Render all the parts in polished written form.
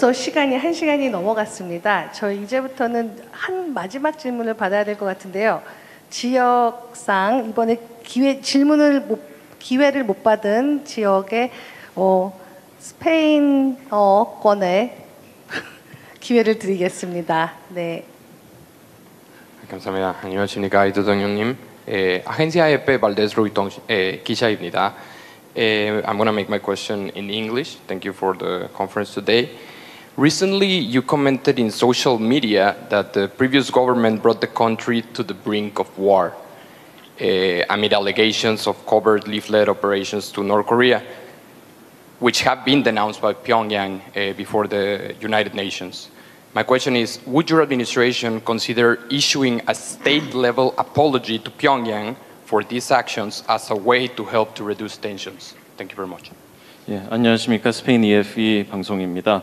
벌써 시간이 1시간이 넘어갔습니다. 저희 이제부터는 한 마지막 질문을 받아야 될 것 같은데요. 지역상 이번에 기회를 못 받은 지역의 스페인어권의 기회를 드리겠습니다. 네. 감사합니다. 안녕하십니까, 이도정형님. 아헨시아 AFP 발데스 루이동 기자입니다. I'm going to make my question in English. Thank you for the conference today. Recently, you commented in social media that the previous government brought the country to the brink of war amid allegations of covert leaflet operations to North Korea, which have been denounced by Pyongyang before the United Nations. My question is, would your administration consider issuing a state-level apology to Pyongyang for these actions as a way to help to reduce tensions? Thank you very much. 예, 안녕하십니까. 스페인 EFE 방송입니다.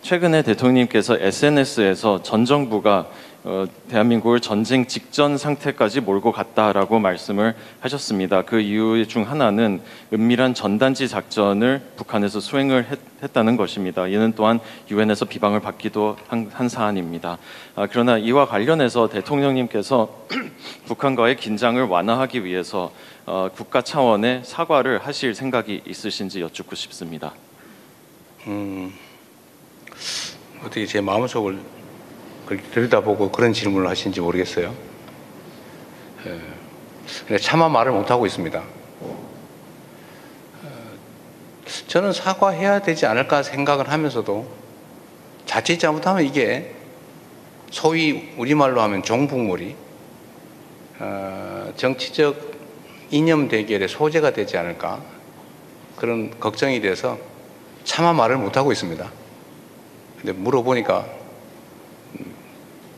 최근에 대통령님께서 SNS에서 전 정부가 대한민국을 전쟁 직전 상태까지 몰고 갔다라고 말씀을 하셨습니다. 그 이유 중 하나는 은밀한 전단지 작전을 북한에서 수행을 했다는 것입니다. 이는 또한 유엔에서 비방을 받기도 한 사안입니다. 그러나 이와 관련해서 대통령님께서 북한과의 긴장을 완화하기 위해서 국가 차원의 사과를 하실 생각이 있으신지 여쭙고 싶습니다. 어떻게 제 마음속을 그렇게 들여다보고 그런 질문을 하신지 모르겠어요. 차마 말을 못하고 있습니다. 저는 사과해야 되지 않을까 생각을 하면서도 자칫 잘못하면 이게 소위 우리말로 하면 종북몰이 정치적 이념 대결의 소재가 되지 않을까 그런 걱정이 돼서 차마 말을 못하고 있습니다. 근데 물어보니까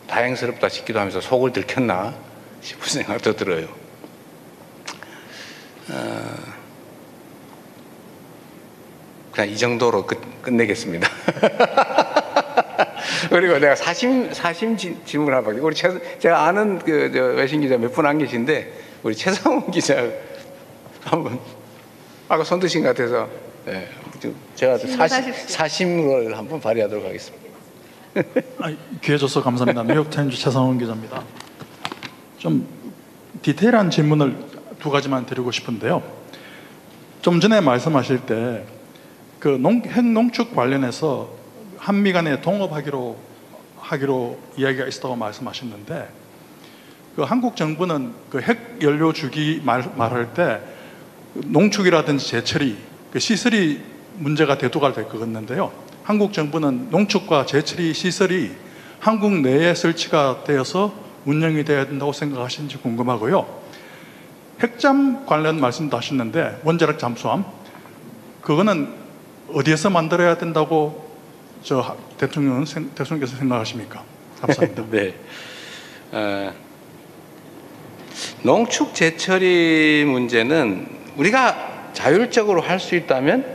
다행스럽다 싶기도 하면서 속을 들켰나 싶은 생각도 들어요. 그냥 이 정도로 끝내겠습니다. 그리고 내가 사심 질문을 하나 받게. 우리 제가 아는 외신 기자 몇 분 안 계신데 우리 최상훈 기자 한번 아까 손 드신 것 같아서 네, 제가 사심을 한번 발휘하도록 하겠습니다. 기회 줘서 감사합니다. 뉴욕타임즈 최상훈 기자입니다. 좀 디테일한 질문을 두 가지만 드리고 싶은데요. 좀 전에 말씀하실 때 그 핵농축 관련해서 한미 간에 동업하기로 이야기가 있었다고 말씀하셨는데 그 한국 정부는 그 핵 연료 주기 말할 때 농축이라든지 재처리, 그 시설이 문제가 대두가 될 것 같는데요. 한국 정부는 농축과 재처리 시설이 한국 내에 설치가 되어서 운영이 되어야 된다고 생각하시는지 궁금하고요. 핵잠 관련 말씀도 하셨는데 원자력 잠수함 그거는 어디에서 만들어야 된다고 대통령께서 생각하십니까? 감사합니다. 네. 농축 재처리 문제는 우리가 자율적으로 할 수 있다면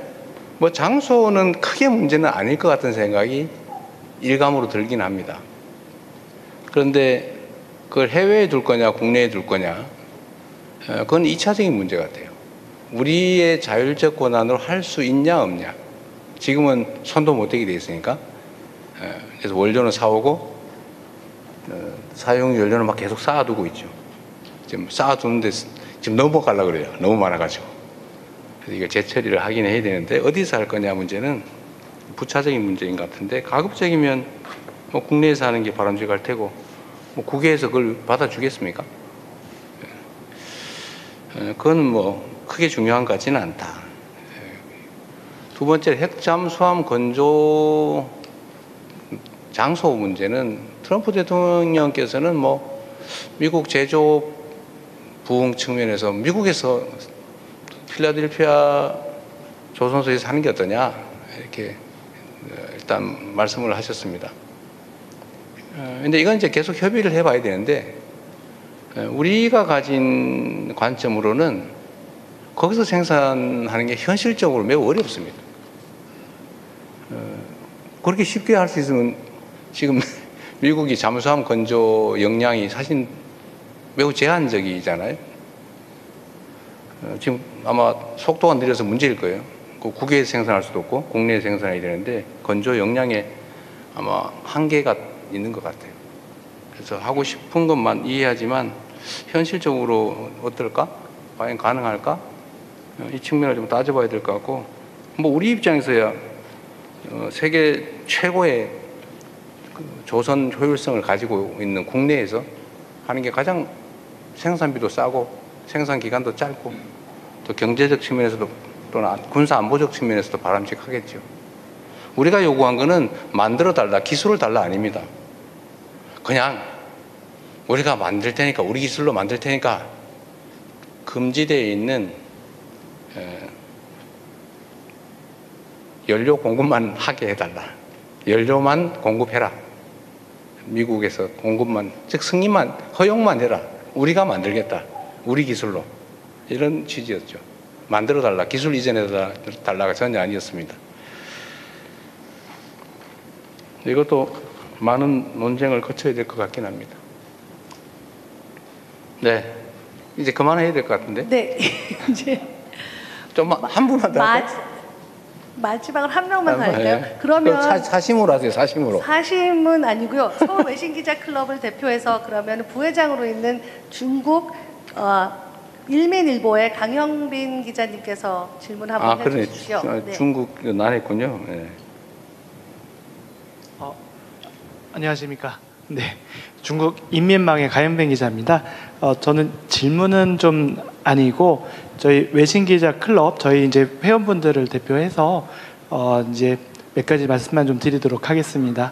뭐 장소는 크게 문제는 아닐 것 같은 생각이 일감으로 들긴 합니다. 그런데 그걸 해외에 둘 거냐 국내에 둘 거냐 그건 2차적인 문제 같아요. 우리의 자율적 권한으로 할 수 있냐 없냐. 지금은 손도 못 대게 돼 있으니까 그래서 원료는 사오고 사용 연료는 막 계속 쌓아두고 있죠. 지금 쌓아두는데 지금 넘어가려고 그래요. 너무 많아가지고. 그래서 이거 재처리를 하긴 해야 되는데 어디서 할 거냐 문제는 부차적인 문제인 것 같은데 가급적이면 뭐 국내에서 하는 게 바람직할 테고 뭐 국외에서 그걸 받아주겠습니까? 그건 뭐 크게 중요한 것 같지는 않다. 두 번째 핵잠수함 건조 장소 문제는 트럼프 대통령께서는 뭐 미국 제조 부흥 측면에서 미국에서 필라델피아 조선소에서 하는 게 어떠냐 이렇게 일단 말씀을 하셨습니다. 근데 이건 이제 계속 협의를 해봐야 되는데 우리가 가진 관점으로는 거기서 생산하는 게 현실적으로 매우 어렵습니다. 그렇게 쉽게 할 수 있으면 지금 미국이 잠수함 건조 역량이 사실 매우 제한적이잖아요. 지금 아마 속도가 느려서 문제일 거예요. 국외에서 생산할 수도 없고 국내에 생산해야 되는데 건조 역량에 아마 한계가 있는 것 같아요. 그래서 하고 싶은 것만 이해하지만 현실적으로 어떨까? 과연 가능할까? 이 측면을 좀 따져봐야 될 것 같고, 뭐 우리 입장에서야 세계 최고의 그 조선 효율성을 가지고 있는 국내에서 하는 게 가장 생산비도 싸고 생산 기간도 짧고 또 경제적 측면에서도 또는 군사 안보적 측면에서도 바람직하겠죠. 우리가 요구한 거는 만들어 달라, 기술을 달라 아닙니다. 그냥 우리가 만들 테니까, 우리 기술로 만들 테니까 금지되어 있는 연료 공급만 하게 해달라. 연료만 공급해라. 미국에서 공급만, 즉 승인만, 허용만 해라. 우리가 만들겠다. 우리 기술로. 이런 취지였죠. 만들어 달라. 기술 이전해 달라가 전혀 아니었습니다. 이것도 많은 논쟁을 거쳐야 될 것 같긴 합니다. 네. 이제 그만해야 될 것 같은데? 네. 이제 좀 한 분만 더 할까요? 마지막으로 한 명만 갈까요? 네. 그러면 사심으로 하세요. 사심으로. 사심은 아니고요. 서울 외신기자클럽을 대표해서 그러면 부회장으로 있는 중국 일민일보의 강영빈 기자님께서 질문 한번 그러네. 해주십시오. 네. 중국 안 했군요. 네. 안녕하십니까. 네, 중국 인민망의 가영빈 기자입니다. 저는 질문은 좀 아니고 저희 외신기자 클럽 저희 이제 회원분들을 대표해서 이제 몇 가지 말씀만 좀 드리도록 하겠습니다.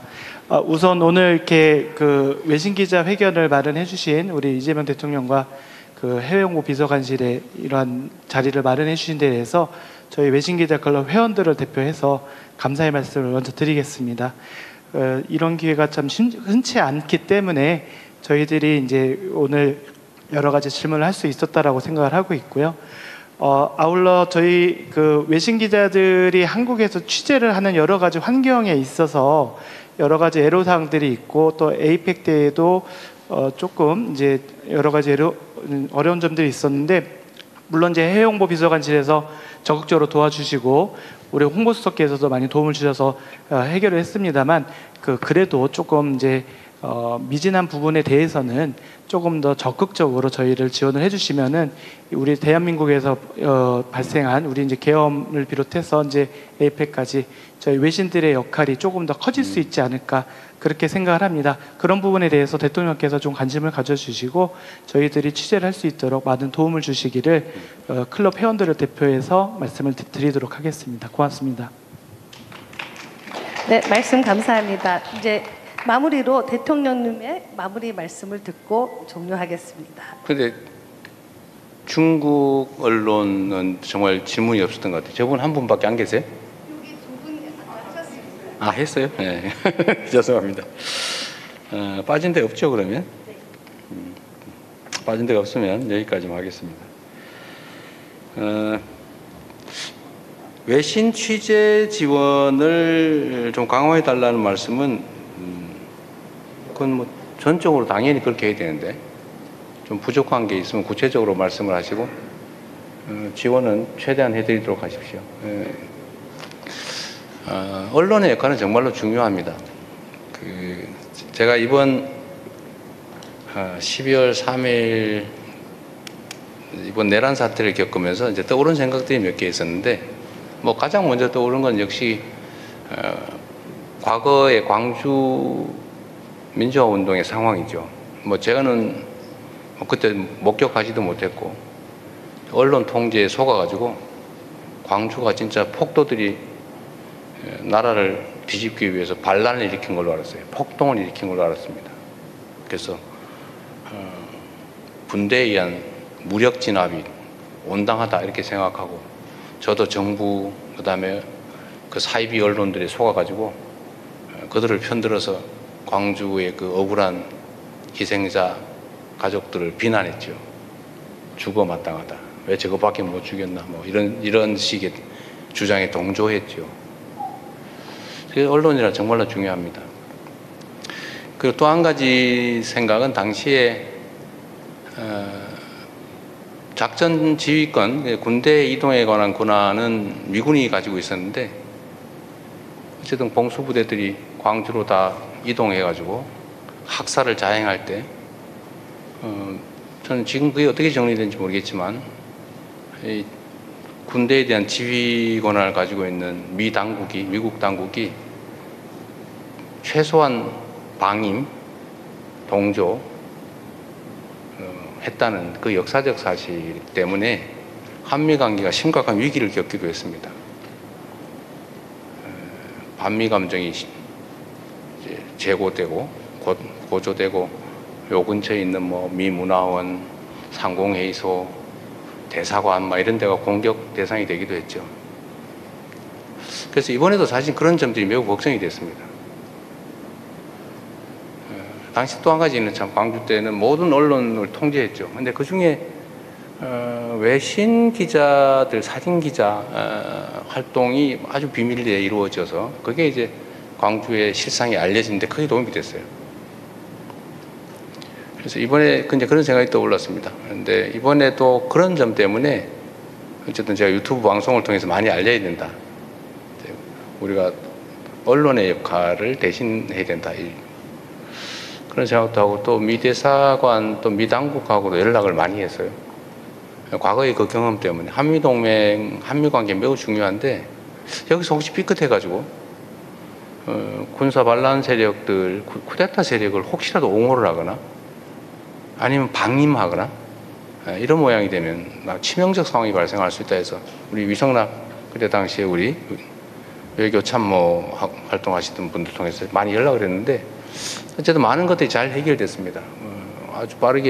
우선 오늘 이렇게 그 외신기자 회견을 마련해주신 우리 이재명 대통령과 그 해외홍보 비서관실에 이러한 자리를 마련해주신 데 대해서 저희 외신기자 클럽 회원들을 대표해서 감사의 말씀을 먼저 드리겠습니다. 이런 기회가 참 흔치 않기 때문에 저희들이 이제 오늘 여러 가지 질문을 할 수 있었다라고 생각을 하고 있고요. 아울러 저희 그 외신 기자들이 한국에서 취재를 하는 여러 가지 환경에 있어서 여러 가지 애로사항들이 있고 또 에이펙 때에도 조금 이제 여러 가지 어려운 점들이 있었는데 물론 이제 해외홍보 비서관실에서 적극적으로 도와주시고 우리 홍보수석께서도 많이 도움을 주셔서 해결을 했습니다만 그래도 조금 이제 미진한 부분에 대해서는 조금 더 적극적으로 저희를 지원을 해주시면은 우리 대한민국에서 발생한 우리 이제 계엄을 비롯해서 이제 에이펙까지 저희 외신들의 역할이 조금 더 커질 수 있지 않을까 그렇게 생각을 합니다. 그런 부분에 대해서 대통령께서 좀 관심을 가져주시고 저희들이 취재를 할 수 있도록 많은 도움을 주시기를 클럽 회원들을 대표해서 말씀을 드리도록 하겠습니다. 고맙습니다. 네, 말씀 감사합니다. 이제 마무리로 대통령님의 마무리 말씀을 듣고 종료하겠습니다. 근데 중국 언론은 정말 질문이 없었던 것 같아요. 저분 한 분밖에 안 계세요? 여기 두 분이 하셨습니다. 아, 했어요? 네. 죄송합니다. 빠진 데 없죠, 그러면? 빠진 데가 없으면 여기까지만 하겠습니다. 외신 취재 지원을 좀 강화해 달라는 말씀은 그건 뭐 전적으로 당연히 그렇게 해야 되는데 좀 부족한 게 있으면 구체적으로 말씀을 하시고 지원은 최대한 해드리도록 하십시오. 언론의 역할은 정말로 중요합니다. 제가 이번 12월 3일 이번 내란 사태를 겪으면서 이제 떠오른 생각들이 몇 개 있었는데 뭐 가장 먼저 떠오른 건 역시 과거의 광주 민주화 운동의 상황이죠. 뭐 제가는 그때 목격하지도 못했고 언론 통제에 속아가지고 광주가 진짜 폭도들이 나라를 뒤집기 위해서 반란을 일으킨 걸로 알았어요. 폭동을 일으킨 걸로 알았습니다. 그래서 군대에 의한 무력 진압이 온당하다 이렇게 생각하고 저도 정부 그다음에 그 사이비 언론들이 속아가지고 그들을 편들어서 광주의 그 억울한 희생자 가족들을 비난했죠. 죽어 마땅하다. 왜 저거밖에 못 죽였나 뭐 이런 식의 주장에 동조했죠. 그래서 언론이란 정말로 중요합니다. 그리고 또 한 가지 생각은 당시에 작전 지휘권, 군대 이동에 관한 권한은 미군이 가지고 있었는데 어쨌든 공수부대들이 광주로 다 이동해가지고 학살을 자행할 때 저는 지금 그게 어떻게 정리되는지 모르겠지만 이 군대에 대한 지휘 권한을 가지고 있는 미국 당국이 최소한 방임, 동조 했다는 그 역사적 사실 때문에 한미관계가 심각한 위기를 겪기도 했습니다. 반미 감정이 이제 재고되고 고조되고 요 근처에 있는 뭐 미문화원, 상공회의소, 대사관 막 이런 데가 공격 대상이 되기도 했죠. 그래서 이번에도 사실 그런 점들이 매우 걱정이 됐습니다. 당시 또 한 가지는 참 광주 때는 모든 언론을 통제했죠. 근데 그 중에 외신 기자들, 사진 기자 활동이 아주 비밀리에 이루어져서 그게 이제 광주의 실상이 알려지는데 크게 도움이 됐어요. 그래서 이번에 이제 그런 생각이 떠올랐습니다. 그런데 이번에도 그런 점 때문에 어쨌든 제가 유튜브 방송을 통해서 많이 알려야 된다. 우리가 언론의 역할을 대신해야 된다. 그런 생각도 하고 또 미 대사관 또 미 당국하고도 연락을 많이 했어요. 과거의 그 경험 때문에 한미동맹, 한미관계 매우 중요한데 여기서 혹시 삐끗해가지고 군사 반란 세력들, 쿠데타 세력을 혹시라도 옹호를 하거나 아니면 방임하거나 이런 모양이 되면 치명적 상황이 발생할 수 있다 해서 우리 위성락 그때 당시에 우리 외교 참모 활동하시던 분들 통해서 많이 연락을 했는데 어쨌든 많은 것들이 잘 해결됐습니다. 아주 빠르게